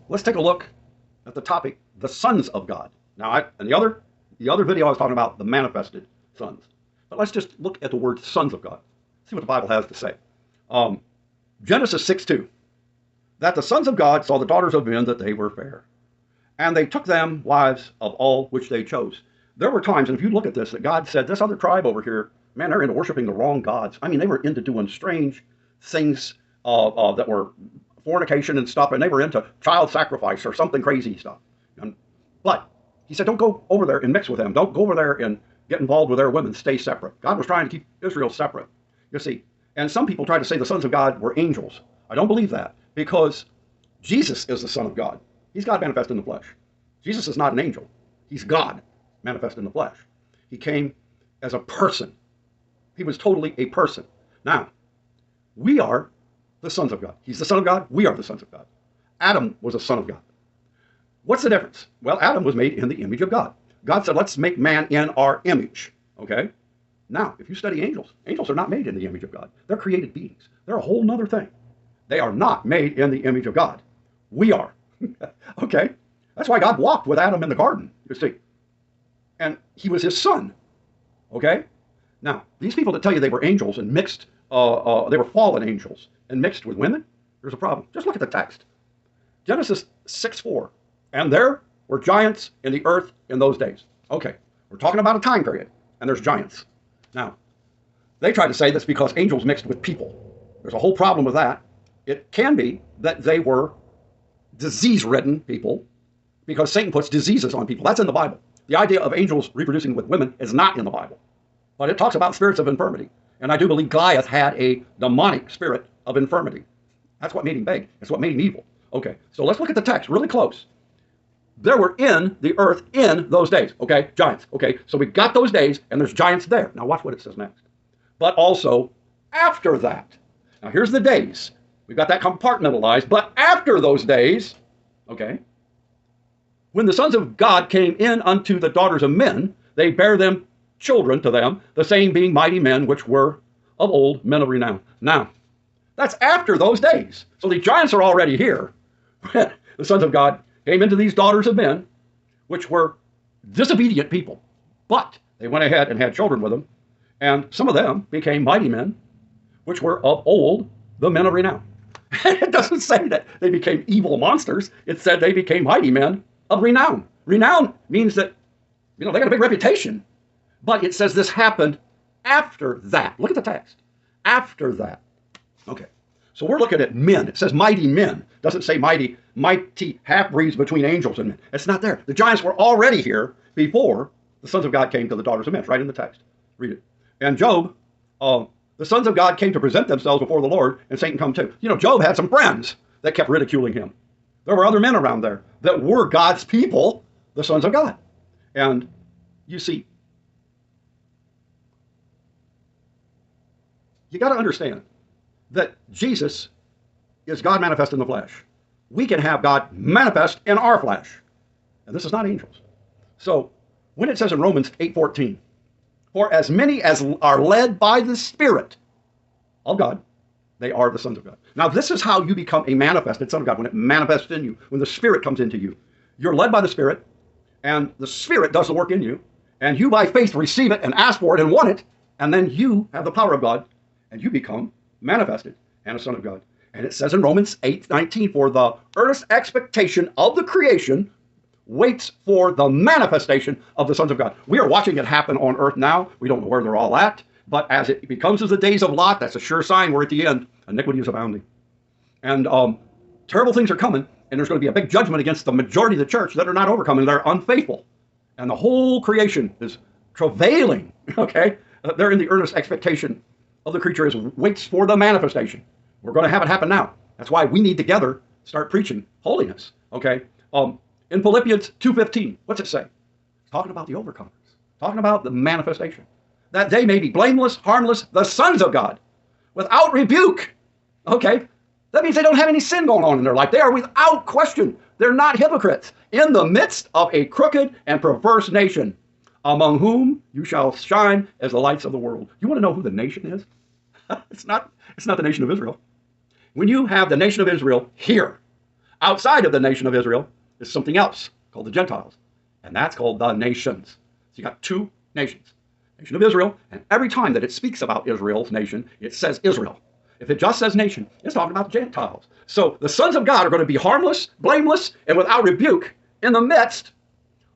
let's take a look at the topic, the sons of God. Now, the other video I was talking about the manifested sons. But let's just look at the word sons of God. See what the Bible has to say. Genesis 6:2. That the sons of God saw the daughters of men that they were fair, and they took them wives of all which they chose. There were times, and if you look at this, that God said, this other tribe over here, man, they're into worshiping the wrong gods. I mean, they were into doing strange things that were fornication and stuff, and they were into child sacrifice or something crazy stuff. But he said, don't go over there and mix with them. Don't go over there and get involved with their women. Stay separate. God was trying to keep Israel separate, you see. And some people try to say the sons of God were angels. I don't believe that, because Jesus is the Son of God. He's God manifest in the flesh. Jesus is not an angel. He's God manifest in the flesh. He came as a person. He was totally a person. Now, we are the sons of God. He's the Son of God. We are the sons of God. Adam was a son of God. What's the difference? Well, Adam was made in the image of God. God said, let's make man in our image. Okay? Now, if you study angels, angels are not made in the image of God. They're created beings. They're a whole nother thing. They are not made in the image of God. We are. Okay? That's why God walked with Adam in the garden, you see. And he was his son. Okay? Now, these people that tell you they were angels and mixed, they were fallen angels and mixed with women, there's a problem. Just look at the text. Genesis 6:4. And there were giants in the earth in those days. Okay, we're talking about a time period, and there's giants. Now, they try to say that's because angels mixed with people. There's a whole problem with that. It can be that they were disease-ridden people, because Satan puts diseases on people. That's in the Bible. The idea of angels reproducing with women is not in the Bible. But it talks about spirits of infirmity. And I do believe Goliath had a demonic spirit of infirmity. That's what made him big. That's what made him evil. Okay, so let's look at the text really close. There were in the earth in those days. Okay, giants. Okay, so we got those days, and there's giants there. Now watch what it says next. But also after that. Now here's the days. We've got that compartmentalized. But after those days, okay, when the sons of God came in unto the daughters of men, they bare them children to them, the same being mighty men, which were of old, men of renown. Now, that's after those days. So the giants are already here. The sons of God came into these daughters of men, which were disobedient people. But they went ahead and had children with them. And some of them became mighty men, which were of old, the men of renown. It doesn't say that they became evil monsters. It said they became mighty men of renown. Renown means that, they got a big reputation. But it says this happened after that. Look at the text. After that. Okay. So we're looking at men. It says mighty men. It doesn't say mighty half-breeds between angels and men. It's not there. The giants were already here before the sons of God came to the daughters of men. It's right in the text. Read it. And Job, the sons of God came to present themselves before the Lord, and Satan come too. Job had some friends that kept ridiculing him. There were other men around there that were God's people, the sons of God. And you see, you got to understand that Jesus is God manifest in the flesh. We can have God manifest in our flesh. And this is not angels. So when it says in Romans 8:14, for as many as are led by the Spirit of God, they are the sons of God. Now this is how you become a manifested son of God, when it manifests in you, when the Spirit comes into you. You're led by the Spirit, and the Spirit does the work in you, and you by faith receive it and ask for it and want it, and then you have the power of God, and you become manifested and a son of God. And it says in Romans 8:19, for the earnest expectation of the creation waits for the manifestation of the sons of God. We are watching it happen on earth now. We don't know where they're all at, but as it becomes as the days of Lot, that's a sure sign we're at the end. Iniquity is abounding. And terrible things are coming, and there's going to be a big judgment against the majority of the church that are not overcoming. They're unfaithful. And the whole creation is travailing, okay? They're in the earnest expectation of the creature, waits for the manifestation. We're going to have it happen now. That's why we need together start preaching holiness, okay? In Philippians 2:15, what's it say? It's talking about the overcomers, talking about the manifestation, that they may be blameless, harmless, the sons of God, without rebuke, okay? That means they don't have any sin going on in their life. They are without question. They're not hypocrites. In the midst of a crooked and perverse nation, among whom you shall shine as the lights of the world. You want to know who the nation is? It's not the nation of Israel. When you have the nation of Israel here, Outside of the nation of Israel is something else called the Gentiles, and that's called the nations. So you got two nations, nation of Israel, and every time that it speaks about Israel's nation, it says Israel. If it just says nation, it's talking about Gentiles. So the sons of God are going to be harmless, blameless, and without rebuke in the midst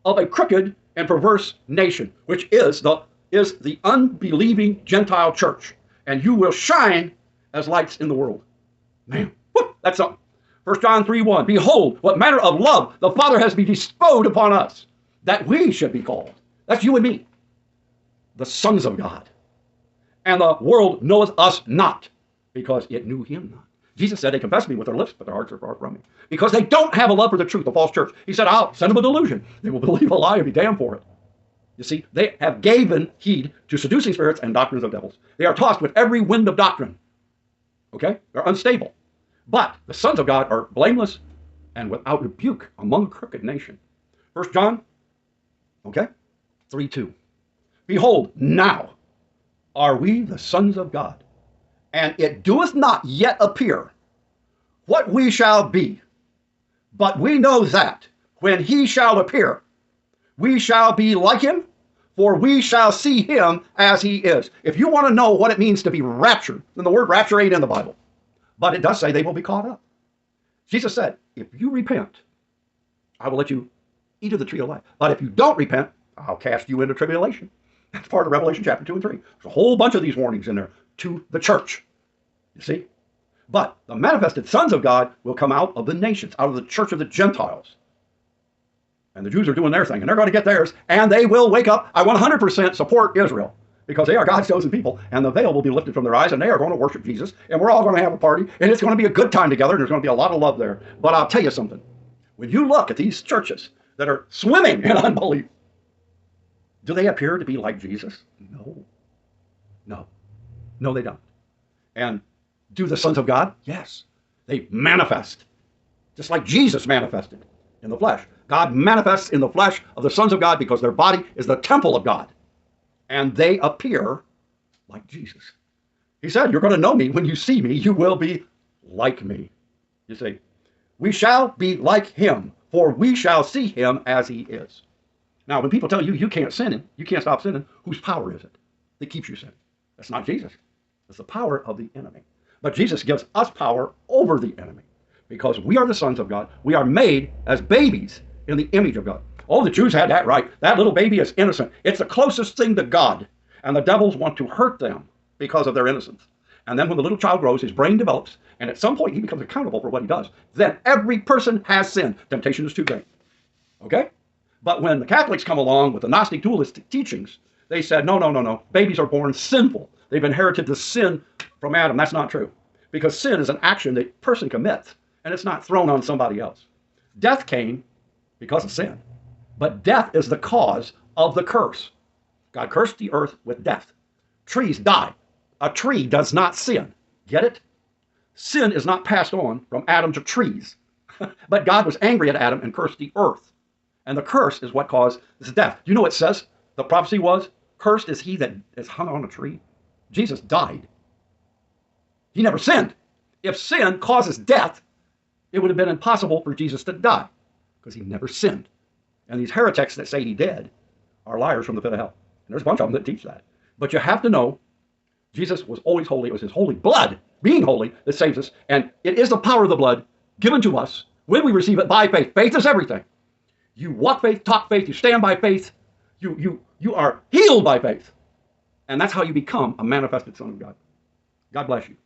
of a crooked and perverse nation, which is the unbelieving Gentile church. And you will shine as lights in the world. Man, that's something. 1 John 3:1, behold, what manner of love the Father has bestowed upon us, that we should be called. That's you and me, the sons of God. And the world knoweth us not, because it knew him not. Jesus said, they confess me with their lips, but their hearts are far from me. Because they don't have a love for the truth, the false church. He said, I'll send them a delusion. They will believe a lie and be damned for it. You see, they have given heed to seducing spirits and doctrines of devils. They are tossed with every wind of doctrine. Okay? They're unstable. But the sons of God are blameless and without rebuke among a crooked nation. 1 John, okay, 3:2. Behold, now are we the sons of God, and it doeth not yet appear what we shall be. But we know that when he shall appear, we shall be like him, for we shall see him as he is. If you want to know what it means to be raptured, then the word rapture ain't in the Bible. But it does say they will be caught up. Jesus said, if you repent, I will let you eat of the tree of life. But if you don't repent, I'll cast you into tribulation. That's part of Revelation chapter 2 and 3. There's a whole bunch of these warnings in there to the church. You see? But the manifested sons of God will come out of the nations, out of the church of the Gentiles. And the Jews are doing their thing, and they're going to get theirs, and they will wake up. I 100% support Israel, because they are God's chosen people, and the veil will be lifted from their eyes, and they are going to worship Jesus, and we're all going to have a party, and it's going to be a good time together, and there's going to be a lot of love there. But I'll tell you something. When you look at these churches that are swimming in unbelief, do they appear to be like Jesus? No. No. No, they don't. And do the sons of God? Yes. They manifest, just like Jesus manifested in the flesh. God manifests in the flesh of the sons of God because their body is the temple of God. And they appear like Jesus. He said, you're going to know me. When you see me, you will be like me. You see, we shall be like him, for we shall see him as he is. Now, when people tell you you can't sin, you can't stop sinning, whose power is it that keeps you sinning? That's not Jesus. It's the power of the enemy. But Jesus gives us power over the enemy because we are the sons of God. We are made as babies in the image of God. Oh, the Jews had that right. That little baby is innocent. It's the closest thing to God. And the devils want to hurt them because of their innocence. And then when the little child grows, his brain develops, and at some point he becomes accountable for what he does. Then every person has sinned. Temptation is too great. Okay? But when the Catholics come along with the Gnostic dualistic teachings, they said, no, no, no, no. Babies are born sinful. They've inherited the sin from Adam. That's not true. Because sin is an action that a person commits, and it's not thrown on somebody else. Death came because of sin. But death is the cause of the curse. God cursed the earth with death. Trees die. A tree does not sin. Get it? Sin is not passed on from Adam to trees. But God was angry at Adam and cursed the earth. And the curse is what caused this death. You know what it says? The prophecy was, cursed is he that is hung on a tree. Jesus died. He never sinned. If sin causes death, it would have been impossible for Jesus to die because he never sinned. And these heretics that say he did are liars from the pit of hell. And there's a bunch of them that teach that. But you have to know Jesus was always holy. It was his holy blood, being holy, that saves us. And it is the power of the blood given to us when we receive it by faith. Faith is everything. You walk faith, talk faith, you stand by faith. You are healed by faith. And that's how you become a manifested son of God. God bless you.